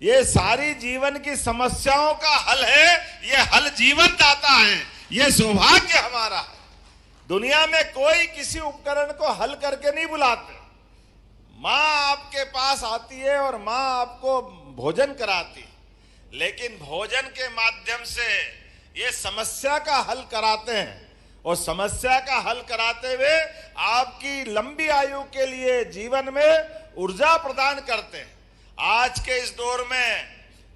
ये सारी जीवन की समस्याओं का हल है, ये हल जीवन दाता है, ये सौभाग्य हमारा है। दुनिया में कोई किसी उपकरण को हल करके नहीं बुलाते। माँ आपके पास आती है और माँ आपको भोजन कराती, लेकिन भोजन के माध्यम से ये समस्या का हल कराते हैं और समस्या का हल कराते हुए आपकी लंबी आयु के लिए जीवन में ऊर्जा प्रदान करते हैं। आज के इस दौर में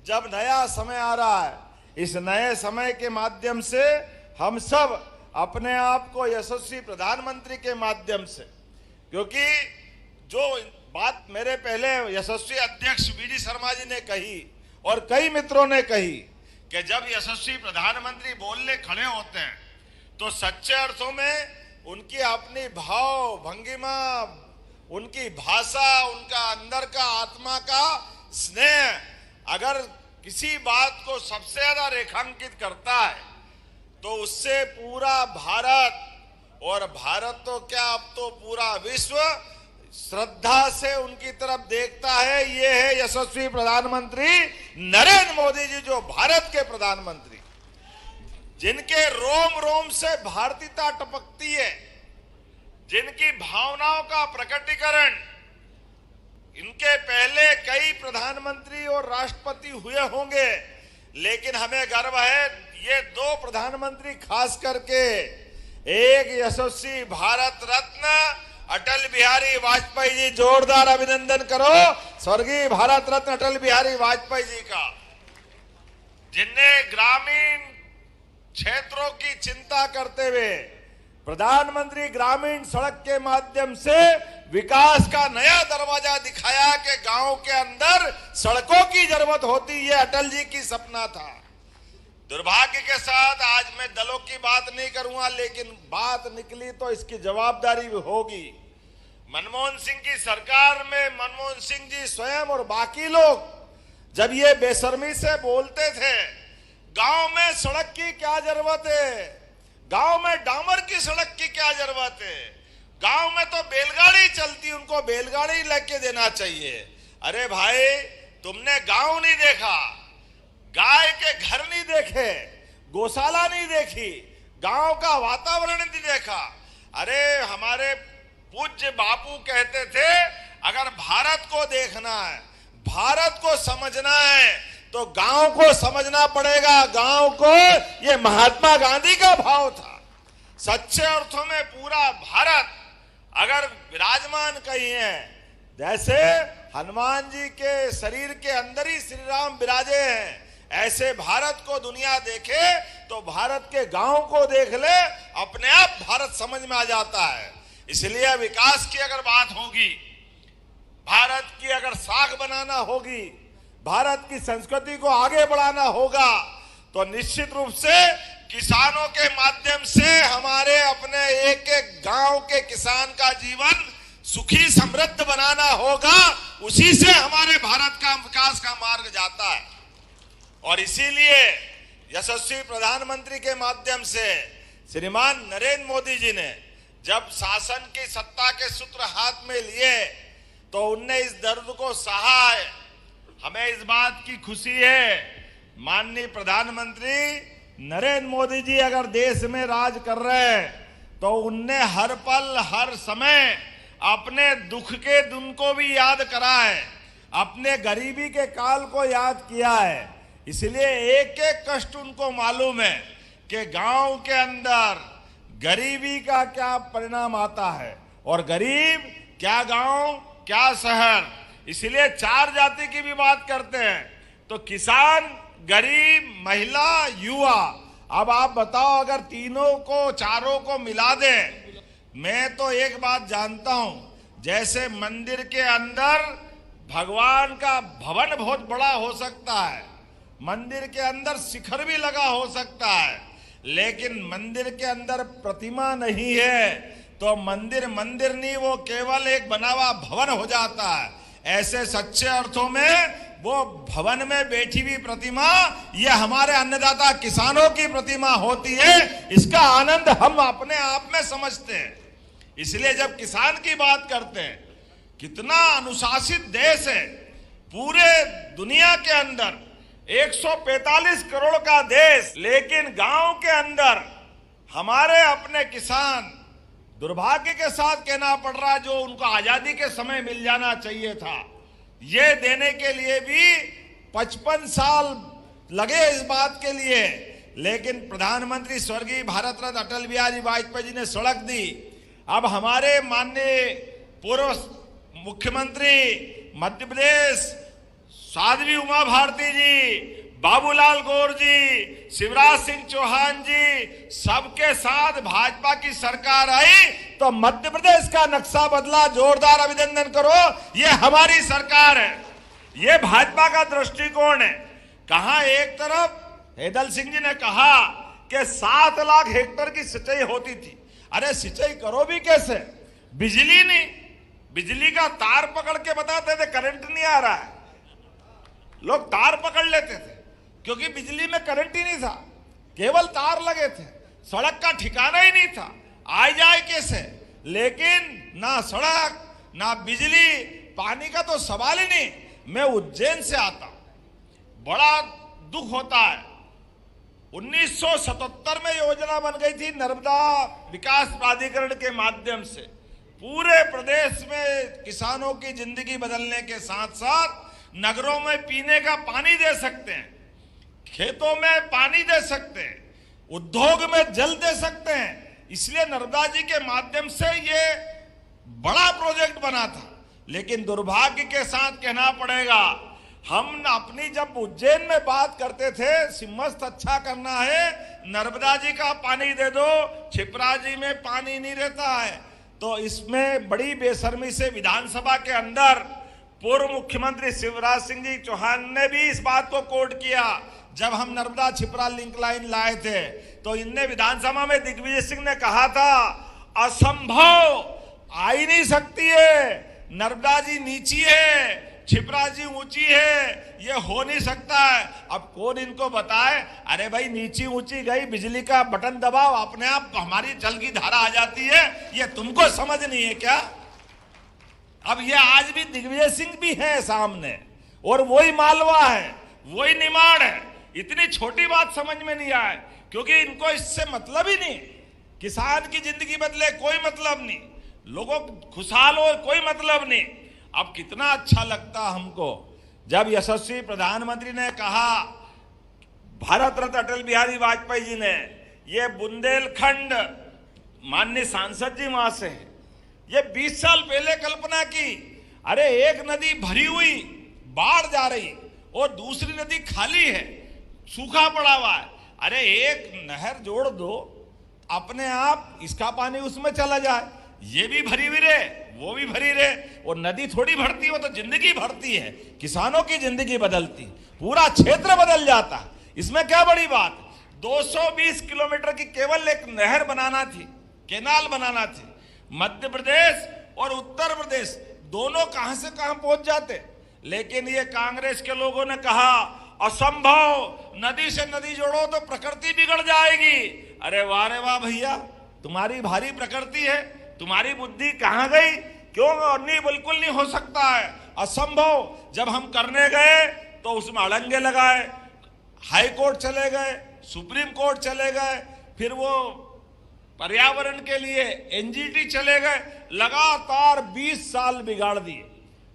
जब नया समय आ रहा है, इस नए समय के माध्यम से हम सब अपने आप को यशस्वी प्रधानमंत्री के माध्यम से, क्योंकि जो बात मेरे पहले यशस्वी अध्यक्ष वी.डी. शर्मा जी ने कही और कई मित्रों ने कही कि जब यशस्वी प्रधानमंत्री बोलने खड़े होते हैं तो सच्चे अर्थों में उनकी अपनी भाव भंगिमा, उनकी भाषा, उनका अंदर का आत्मा का स्नेह अगर किसी बात को सबसे ज्यादा रेखांकित करता है तो उससे पूरा भारत, और भारत तो क्या अब तो पूरा विश्व श्रद्धा से उनकी तरफ देखता है। ये है यशस्वी प्रधानमंत्री नरेंद्र मोदी जी, जो भारत के प्रधानमंत्री, जिनके रोम रोम से भारतीयता टपकती है, जिनकी भावनाओं का प्रकटीकरण इनके पहले कई प्रधानमंत्री और राष्ट्रपति हुए होंगे, लेकिन हमें गर्व है ये दो प्रधानमंत्री खास करके, एक यशस्वी भारत रत्न अटल बिहारी वाजपेयी जी, जोरदार अभिनंदन करो स्वर्गीय भारत रत्न अटल बिहारी वाजपेयी जी का, जिनने ग्रामीण क्षेत्रों की चिंता करते हुए प्रधानमंत्री ग्रामीण सड़क के माध्यम से विकास का नया दरवाजा दिखाया कि गांव के अंदर सड़कों की जरूरत होती है। अटल जी की सपना था। दुर्भाग्य के साथ आज मैं दलों की बात नहीं करूंगा, लेकिन बात निकली तो इसकी जवाबदारी भी होगी। मनमोहन सिंह की सरकार में मनमोहन सिंह जी स्वयं और बाकी लोग जब ये बेशर्मी से बोलते थे, गांव में सड़क की क्या जरूरत है, गांव में डामर की सड़क की क्या जरूरत है, गांव में तो बैलगाड़ी चलती, उनको बैलगाड़ी लेके देना चाहिए। अरे भाई, तुमने गांव नहीं देखा, गाय के घर नहीं देखे, गौशाला नहीं देखी, गांव का वातावरण नहीं देखा। अरे हमारे पूज्य बापू कहते थे, अगर भारत को देखना है, भारत को समझना है तो गांव को समझना पड़ेगा। गांव को, ये महात्मा गांधी का भाव था। सच्चे अर्थों में पूरा भारत अगर विराजमान कहीं है, जैसे हनुमान जी के शरीर के अंदर ही श्री राम विराजे हैं, ऐसे भारत को दुनिया देखे तो भारत के गांव को देख ले, अपने आप भारत समझ में आ जाता है। इसलिए विकास की अगर बात होगी, भारत की अगर साख बनाना होगी, भारत की संस्कृति को आगे बढ़ाना होगा, तो निश्चित रूप से किसानों के माध्यम से हमारे अपने एक एक गांव के किसान का जीवन सुखी समृद्ध बनाना होगा। उसी से हमारे भारत का विकास का मार्ग जाता है। और इसीलिए यशस्वी प्रधानमंत्री के माध्यम से श्रीमान नरेंद्र मोदी जी ने जब शासन की सत्ता के सूत्र हाथ में लिए तो उनने इस दर्द को सहा है। हमें इस बात की खुशी है, माननीय प्रधानमंत्री नरेंद्र मोदी जी अगर देश में राज कर रहे हैं तो उनने हर पल हर समय अपने दुख के दिन को भी याद करा है, अपने गरीबी के काल को याद किया है। इसलिए एक एक कष्ट उनको मालूम है कि गांव के अंदर गरीबी का क्या परिणाम आता है, और गरीब क्या गांव क्या शहर। इसलिए चार जाति की भी बात करते हैं तो किसान, गरीब, महिला, युवा। अब आप बताओ, अगर तीनों को, चारों को मिला दें, मैं तो एक बात जानता हूं, जैसे मंदिर के अंदर भगवान का भवन बहुत बड़ा हो सकता है, मंदिर के अंदर शिखर भी लगा हो सकता है, लेकिन मंदिर के अंदर प्रतिमा नहीं है तो मंदिर मंदिर नहीं, वो केवल एक बना हुआ भवन हो जाता है। ऐसे सच्चे अर्थों में वो भवन में बैठी हुई प्रतिमा ये हमारे अन्नदाता किसानों की प्रतिमा होती है। इसका आनंद हम अपने आप में समझते हैं। इसलिए जब किसान की बात करते हैं, कितना अनुशासित देश है, पूरे दुनिया के अंदर 145 करोड़ का देश, लेकिन गांव के अंदर हमारे अपने किसान दुर्भाग्य के साथ कहना पड़ रहा है, जो उनको आजादी के समय मिल जाना चाहिए था, ये देने के लिए भी 55 साल लगे इस बात के लिए। लेकिन प्रधानमंत्री स्वर्गीय भारत रत्न अटल बिहारी वाजपेयी जी ने सड़क दी। अब हमारे माननीय पूर्व मुख्यमंत्री मध्य प्रदेश साध्वी उमा भारती जी, बाबूलाल गौर जी, शिवराज सिंह चौहान जी, सबके साथ भाजपा की सरकार आई तो मध्य प्रदेश का नक्शा बदला। जोरदार अभिनंदन करो, ये हमारी सरकार है, ये भाजपा का दृष्टिकोण है। कहां एक तरफ हेदल सिंह जी ने कहा कि 7 लाख हेक्टेयर की सिंचाई होती थी। अरे सिंचाई करो भी कैसे, बिजली नहीं, बिजली का तार पकड़ के बताते थे करंट नहीं आ रहा है, लोग तार पकड़ लेते थे क्योंकि बिजली में करंट ही नहीं था, केवल तार लगे थे, सड़क का ठिकाना ही नहीं था, आ जाए कैसे। लेकिन ना सड़क ना बिजली, पानी का तो सवाल ही नहीं। मैं उज्जैन से आता हूं, बड़ा दुख होता है। 1977 में योजना बन गई थी नर्मदा विकास प्राधिकरण के माध्यम से, पूरे प्रदेश में किसानों की जिंदगी बदलने के साथ साथ नगरों में पीने का पानी दे सकते हैं, खेतों में पानी दे सकते हैं, उद्योग में जल दे सकते हैं। इसलिए नर्मदा जी के माध्यम से ये बड़ा प्रोजेक्ट बना था। लेकिन दुर्भाग्य के साथ कहना पड़ेगा, हम अपनी जब उज्जैन में बात करते थे सिमस्त अच्छा करना है, नर्मदा जी का पानी दे दो, छिपरा जी में पानी नहीं रहता है। तो इसमें बड़ी बेशर्मी से विधानसभा के अंदर पूर्व मुख्यमंत्री शिवराज सिंह जी चौहान ने भी इस बात को कोट किया। जब हम नर्मदा छिपरा लिंक लाइन लाए थे तो इनने विधानसभा में दिग्विजय सिंह ने कहा था असंभव, आ ही नहीं सकती है, नर्मदा जी नीची है, छिपरा जी ऊंची है, ये हो नहीं सकता है। अब कौन इनको बताए, अरे भाई नीची ऊंची गई, बिजली का बटन दबाओ अपने आप हमारी जल की धारा आ जाती है, ये तुमको समझ नहीं है क्या। अब ये आज भी दिग्विजय सिंह भी है सामने और वही मालवा है, वही निमाड़ है। इतनी छोटी बात समझ में नहीं आए क्योंकि इनको इससे मतलब ही नहीं, किसान की जिंदगी बदले कोई मतलब नहीं, लोगों खुशहाल हो कोई मतलब नहीं। अब कितना अच्छा लगता हमको जब यशस्वी प्रधानमंत्री ने कहा, भारत रत्न अटल बिहारी वाजपेयी जी ने, ये बुंदेलखंड माननीय सांसद जी वहां से हैं, ये 20 साल पहले कल्पना की। अरे एक नदी भरी हुई बाढ़ जा रही और दूसरी नदी खाली है, सूखा पड़ा हुआ है। अरे एक नहर जोड़ दो, अपने आप इसका पानी उसमें चला जाए, ये भी भरी हुई रहे, वो भी भरी रहे। और नदी थोड़ी भरती हो तो जिंदगी भरती है, किसानों की जिंदगी बदलती, पूरा क्षेत्र बदल जाता है। इसमें क्या बड़ी बात। 220 किलोमीटर की केवल एक नहर बनाना थी, केनाल बनाना थी। मध्य प्रदेश और उत्तर प्रदेश दोनों कहां से कहां पहुंच जाते। लेकिन ये कांग्रेस के लोगों ने कहा असंभव, नदी से नदी जोड़ो तो प्रकृति बिगड़ जाएगी। अरे वाह रे वाह भैया, तुम्हारी भारी प्रकृति है, तुम्हारी बुद्धि कहां गई, क्यों नहीं, बिल्कुल नहीं हो सकता है, असंभव। जब हम करने गए तो उसमें अड़ंगे लगाए, हाई कोर्ट चले गए, सुप्रीम कोर्ट चले गए, फिर वो पर्यावरण के लिए एनजीटी चले गए, लगातार 20 साल बिगाड़ दिए।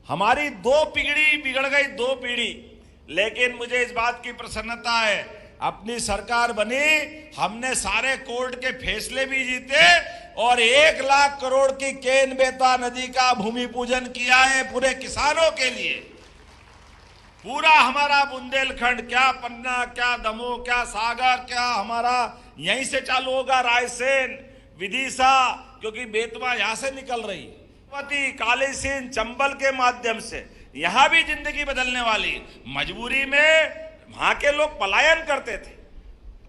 हमारी 2 पीढ़ी बिगड़ गई, 2 पीढ़ी। लेकिन मुझे इस बात की प्रसन्नता है, अपनी सरकार बनी, हमने सारे कोर्ट के फैसले भी जीते और 1 लाख करोड़ की केन बेतवा नदी का भूमि पूजन किया है पूरे किसानों के लिए। पूरा हमारा बुंदेलखंड, क्या पन्ना, क्या दमोह, क्या सागर, क्या हमारा यहीं से चालू होगा रायसेन, विदिशा, क्योंकि बेतवा यहां से निकल रही है, काली सिंध, चंबल के माध्यम से यहां भी जिंदगी बदलने वाली। मजबूरी में वहां के लोग पलायन करते थे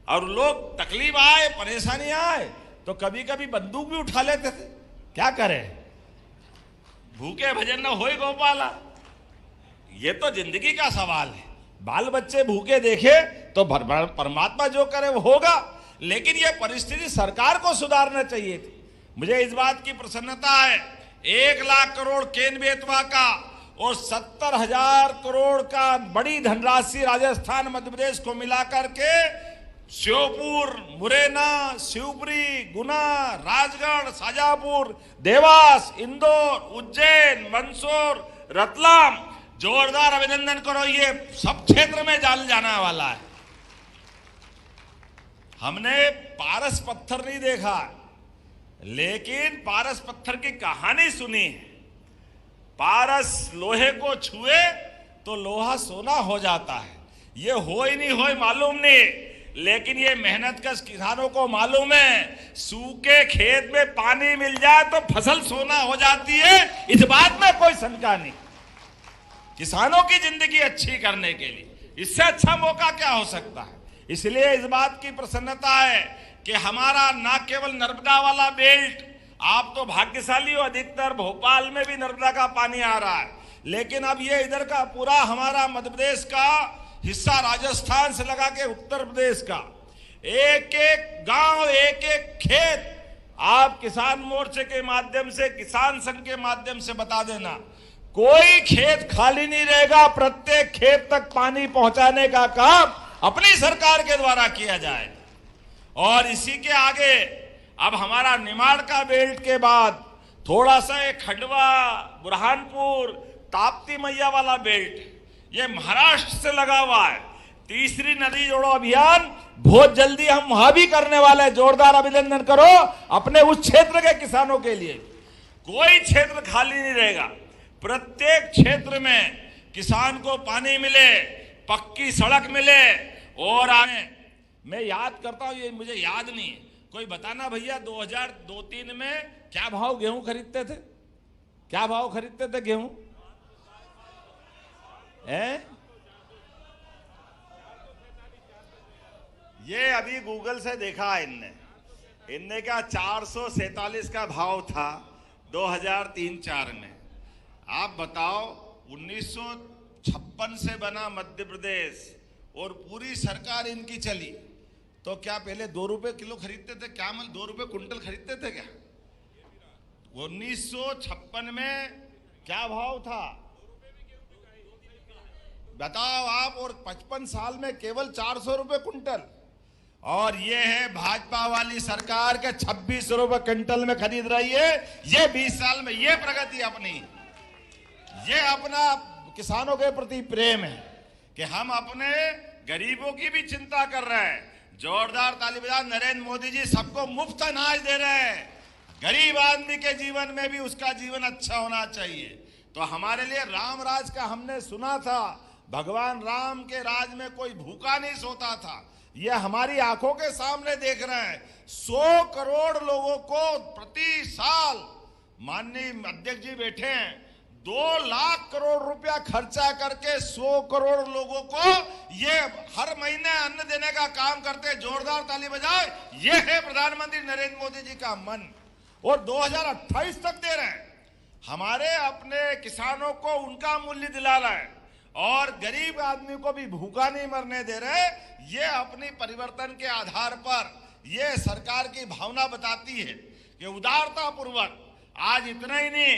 और लोग तकलीफ आए, परेशानी आए तो कभी कभी बंदूक भी उठा लेते थे। क्या करें, भूखे भजन न होए गोपाला, ये तो जिंदगी का सवाल है। बाल बच्चे भूखे देखे तो परमात्मा जो करे वो होगा। लेकिन ये परिस्थिति सरकार को सुधारना चाहिए थी। मुझे इस बात की प्रसन्नता है, 1 लाख करोड़ केन बेतवा का और 70,000 करोड़ का बड़ी धनराशि राजस्थान मध्य प्रदेश को मिलाकर के श्योपुर, मुरैना, शिवपुरी, गुना, राजगढ़, शाजापुर, देवास, इंदौर, उज्जैन, मंदसौर, रतलाम, जोरदार अभिनंदन करो। ये सब क्षेत्र में जाने वाला है। हमने पारस पत्थर नहीं देखा, लेकिन पारस पत्थर की कहानी सुनी है। पारस लोहे को छुए तो लोहा सोना हो जाता है। ये हो ही नहीं हो मालूम नहीं, लेकिन ये मेहनतकश किसानों को मालूम है, सूखे खेत में पानी मिल जाए तो फसल सोना हो जाती है। इस बात में कोई शंका नहीं। किसानों की जिंदगी अच्छी करने के लिए इससे अच्छा मौका क्या हो सकता है। इसलिए इस बात की प्रसन्नता है कि हमारा ना केवल नर्मदा वाला बेल्ट, आप तो भाग्यशाली हो, अधिकतर भोपाल में भी नर्मदा का पानी आ रहा है, लेकिन अब ये इधर का पूरा हमारा मध्य प्रदेश का हिस्सा, राजस्थान से लगा के उत्तर प्रदेश का एक एक गांव, एक एक खेत, आप किसान मोर्चे के माध्यम से, किसान संघ के माध्यम से बता देना, कोई खेत खाली नहीं रहेगा। प्रत्येक खेत तक पानी पहुंचाने का काम अपनी सरकार के द्वारा किया जाए। और इसी के आगे अब हमारा निमाड़ का बेल्ट के बाद थोड़ा सा एक खंडवा, बुरहानपुर, ताप्ती मैया वाला बेल्ट, ये महाराष्ट्र से लगा हुआ है। तीसरी नदी जोड़ो अभियान बहुत जल्दी हम वहां भी करने वाले हैं। जोरदार अभिनंदन करो अपने उस क्षेत्र के किसानों के लिए। कोई क्षेत्र खाली नहीं रहेगा। प्रत्येक क्षेत्र में किसान को पानी मिले, पक्की सड़क मिले। और आगे मैं याद करता हूं, ये मुझे याद नहीं, कोई बताना भैया 2002-03 में क्या भाव गेहूं खरीदते थे? क्या भाव खरीदते थे गेहूं? ये अभी गूगल से देखा इनने क्या 447 का भाव था 2003-04 में। आप बताओ, 1956 से बना मध्य प्रदेश और पूरी सरकार इनकी चली, तो क्या पहले 2 रुपए किलो खरीदते थे? क्या 2 रुपए कुंटल खरीदते थे क्या? 1956 में क्या भाव था बताओ आप? और 55 साल में केवल 400 रुपए कुंटल। और ये है भाजपा वाली सरकार के 26 रुपए क्विंटल में खरीद रही है। ये 20 साल में ये प्रगति अपनी, ये अपना किसानों के प्रति प्रेम है कि हम अपने गरीबों की भी चिंता कर रहे हैं। जोरदार ताली बजाओ। नरेंद्र मोदी जी सबको मुफ्त अनाज दे रहे हैं। गरीब आदमी के जीवन में भी उसका जीवन अच्छा होना चाहिए। तो हमारे लिए राम राज का हमने सुना था, भगवान राम के राज में कोई भूखा नहीं सोता था। ये हमारी आंखों के सामने देख रहे हैं। 100 करोड़ लोगों को प्रति साल, माननीय अध्यक्ष जी बैठे हैं, 2 लाख करोड़ रुपया खर्चा करके 100 करोड़ लोगों को ये हर महीने अन्न देने का काम करते हैं। जोरदार ताली बजाओ। ये है प्रधानमंत्री नरेंद्र मोदी जी का मन। और 2028 तक दे रहे हैं। हमारे अपने किसानों को उनका मूल्य दिला रहा है और गरीब आदमी को भी भूखा नहीं मरने दे रहे। ये अपनी परिवर्तन के आधार पर ये सरकार की भावना बताती है कि उदारता पूर्वक। आज इतना ही नहीं,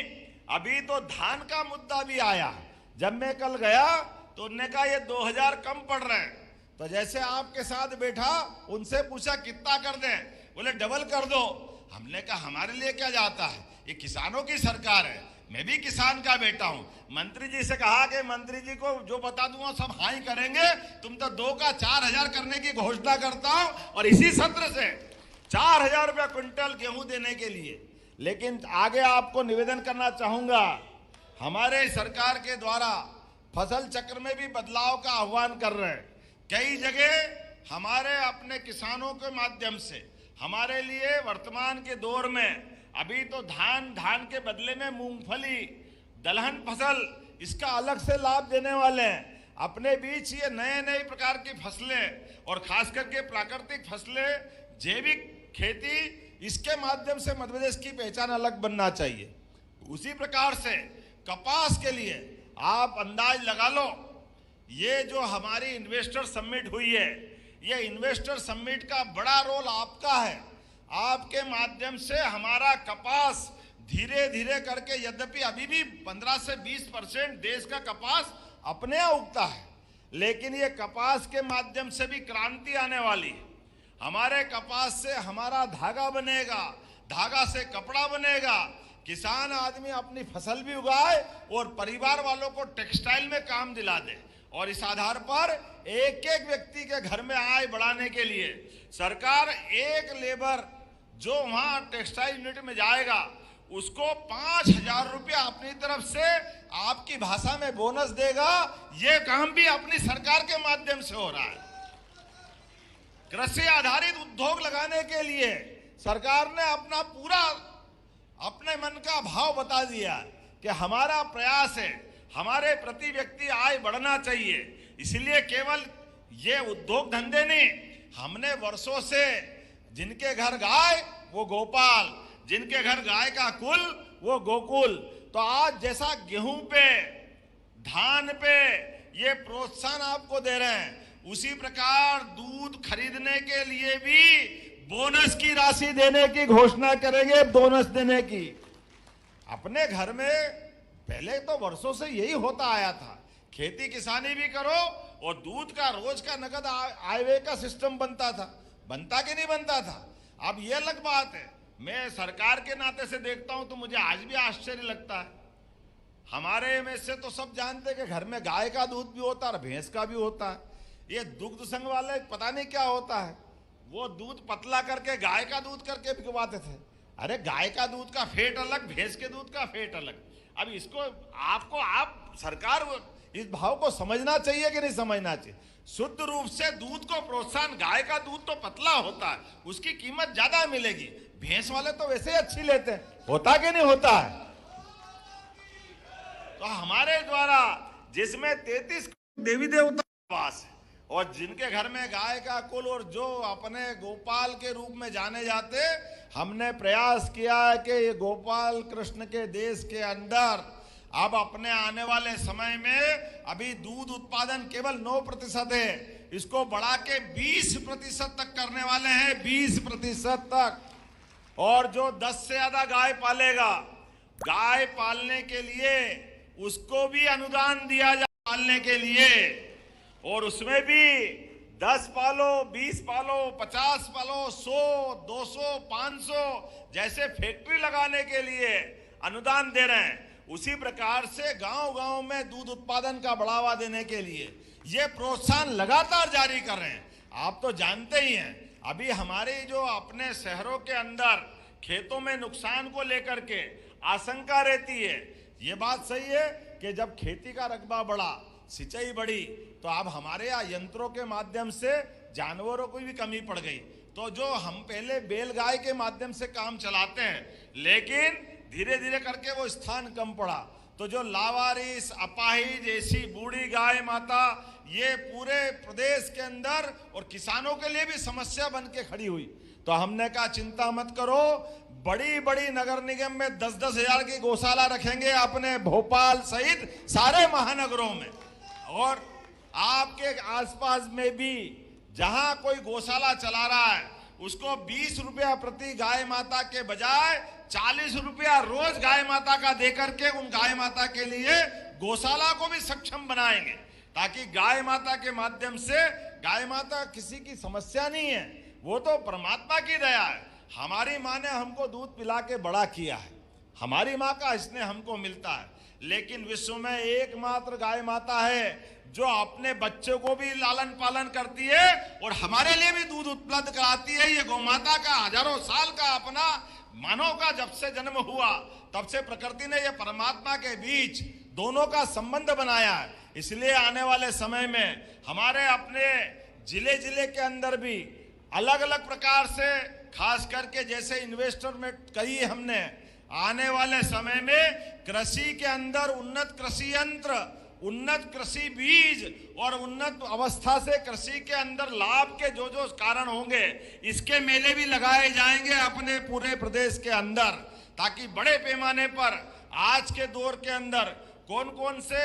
अभी तो धान का मुद्दा भी आया। जब मैं कल गया तो उन्होंने कहा ये 2000 कम पड़ रहे हैं। तो जैसे आपके साथ बैठा, उनसे पूछा कितना कर दें, बोले डबल कर दो। हमने कहा हमारे लिए क्या जाता है, ये किसानों की सरकार है, मैं भी किसान का बेटा हूं। मंत्री जी से कहा कि मंत्री जी को जो बता दूंगा सब हाँ ही करेंगे, तुम तो 2 का 4000 करने की घोषणा करता हूं और इसी सत्र से 4000 रुपया क्विंटल गेहूं देने के लिए। लेकिन आगे आपको निवेदन करना चाहूंगा, हमारे सरकार के द्वारा फसल चक्र में भी बदलाव का आह्वान कर रहे हैं। कई जगह हमारे अपने किसानों के माध्यम से हमारे लिए वर्तमान के दौर में अभी तो धान के बदले में मूंगफली, दलहन फसल, इसका अलग से लाभ देने वाले हैं। अपने बीच ये नए प्रकार की फसलें और खास करके प्राकृतिक फसलें, जैविक खेती, इसके माध्यम से मध्य प्रदेश की पहचान अलग बनना चाहिए। उसी प्रकार से कपास के लिए आप अंदाज लगा लो, ये जो हमारी इन्वेस्टर समिट हुई है, ये इन्वेस्टर समिट का बड़ा रोल आपका है। आपके माध्यम से हमारा कपास धीरे धीरे करके, यद्यपि अभी भी 15 से 20% देश का कपास अपने यहाँ उगता है, लेकिन ये कपास के माध्यम से भी क्रांति आने वाली है। हमारे कपास से हमारा धागा बनेगा, धागा से कपड़ा बनेगा, किसान आदमी अपनी फसल भी उगाए और परिवार वालों को टेक्सटाइल में काम दिला दे। और इस आधार पर एक एक व्यक्ति के घर में आय बढ़ाने के लिए सरकार एक लेबर जो वहां टेक्सटाइल यूनिट में जाएगा उसको 5,000 रुपया अपनी तरफ से आपकी भाषा में बोनस देगा। ये काम भी अपनी सरकार के माध्यम से हो रहा है। कृषि आधारित उद्योग लगाने के लिए सरकार ने अपना पूरा अपने मन का भाव बता दिया कि हमारा प्रयास है, हमारे प्रति व्यक्ति आय बढ़ना चाहिए। इसलिए केवल ये उद्योग धंधे नहीं, हमने वर्षों से जिनके घर गाय वो गोपाल, जिनके घर गाय का कुल वो गोकुल। तो आज जैसा गेहूं पे, धान पे ये प्रोत्साहन आपको दे रहे हैं, उसी प्रकार दूध खरीदने के लिए भी बोनस की राशि देने की घोषणा करेंगे। बोनस देने की अपने घर में पहले तो वर्षों से यही होता आया था, खेती किसानी भी करो और दूध का रोज का नगद आय व्यय का सिस्टम बनता था। बनता कि नहीं बनता था? अब ये अलग बात है। मैं सरकार के नाते से देखता हूं तो मुझे आज भी आश्चर्य लगता है। हमारे में से तो सब जानते हैं कि घर में गाय का दूध भी होता है और भैंस का भी होता है। ये दुग्ध संघ वाले पता नहीं क्या होता है, वो दूध पतला करके गाय का दूध करके बिकवाते थे। अरे गाय का दूध का फेट अलग, भैंस के दूध का फेट अलग। अब इसको आप सरकार इस भाव को समझना चाहिए कि नहीं समझना चाहिए? शुद्ध रूप से दूध को प्रोत्साहन, गाय का दूध तो पतला होता है, उसकी कीमत ज्यादा मिलेगी। भैंस वाले तो वैसे ही अच्छी लेते हैं, होता कि नहीं होता है? तो हमारे द्वारा जिसमें 33 देवी देवता वास है और जिनके घर में गाय का कुल और जो अपने गोपाल के रूप में जाने जाते, हमने प्रयास किया है कि ये गोपाल कृष्ण के देश के अंदर अब अपने आने वाले समय में अभी दूध उत्पादन केवल 9% है, इसको बढ़ा के 20% तक करने वाले हैं, 20% तक। और जो 10 से ज्यादा गाय पालेगा, गाय पालने के लिए उसको भी अनुदान दिया जाए पालने के लिए। और उसमें भी 10 पालो, 20 पालो, 50 पालो, 100, 200, 500 जैसे फैक्ट्री लगाने के लिए अनुदान दे रहे हैं, उसी प्रकार से गांव-गांव में दूध उत्पादन का बढ़ावा देने के लिए ये प्रोत्साहन लगातार जारी कर रहे हैं। आप तो जानते ही हैं, अभी हमारे जो अपने शहरों के अंदर खेतों में नुकसान को लेकर के आशंका रहती है। ये बात सही है कि जब खेती का रकबा बढ़ा, सिंचाई बढ़ी, तो अब हमारे यहाँ यंत्रों के माध्यम से जानवरों को भी कमी पड़ गई। तो जो हम पहले बैलगाय के माध्यम से काम चलाते हैं, लेकिन धीरे धीरे करके वो स्थान कम पड़ा, तो जो लावारिस, अपाहिज ऐसी बूढ़ी गाय माता ये पूरे प्रदेश के अंदर और किसानों के लिए भी समस्या बन के खड़ी हुई। तो हमने कहा चिंता मत करो, बड़ी बड़ी नगर निगम में 10-10 हजार की गौशाला रखेंगे अपने भोपाल सहित सारे महानगरों में। और आपके आसपास में भी जहां कोई गौशाला चला रहा है उसको 20 रुपया प्रति गाय माता के बजाय 40 रुपया रोज गाय माता का देकर के उन गाय माता के लिए गौशाला को भी सक्षम बनाएंगे, ताकि गाय माता के माध्यम से, गाय माता किसी की समस्या नहीं है, वो तो परमात्मा की दया है। हमारी माँ ने हमको दूध पिला के बड़ा किया है, हमारी माँ का स्नेह हमको मिलता है। लेकिन विश्व में एकमात्र गाय माता है जो अपने बच्चों को भी लालन पालन करती है और हमारे लिए भी दूध उपलब्ध कराती है। ये गौ माता का हजारों साल का अपना मानव का जब से जन्म हुआ तब से प्रकृति ने ये परमात्मा के बीच दोनों का संबंध बनाया है। इसलिए आने वाले समय में हमारे अपने जिले जिले के अंदर भी अलग अलग प्रकार से, खास करके जैसे इन्वेस्टर में कही हमने, आने वाले समय में कृषि के अंदर उन्नत कृषि यंत्र, उन्नत कृषि बीज और उन्नत अवस्था से कृषि के अंदर लाभ के जो जो कारण होंगे, इसके मेले भी लगाए जाएंगे अपने पूरे प्रदेश के अंदर, ताकि बड़े पैमाने पर आज के दौर के अंदर कौन कौन से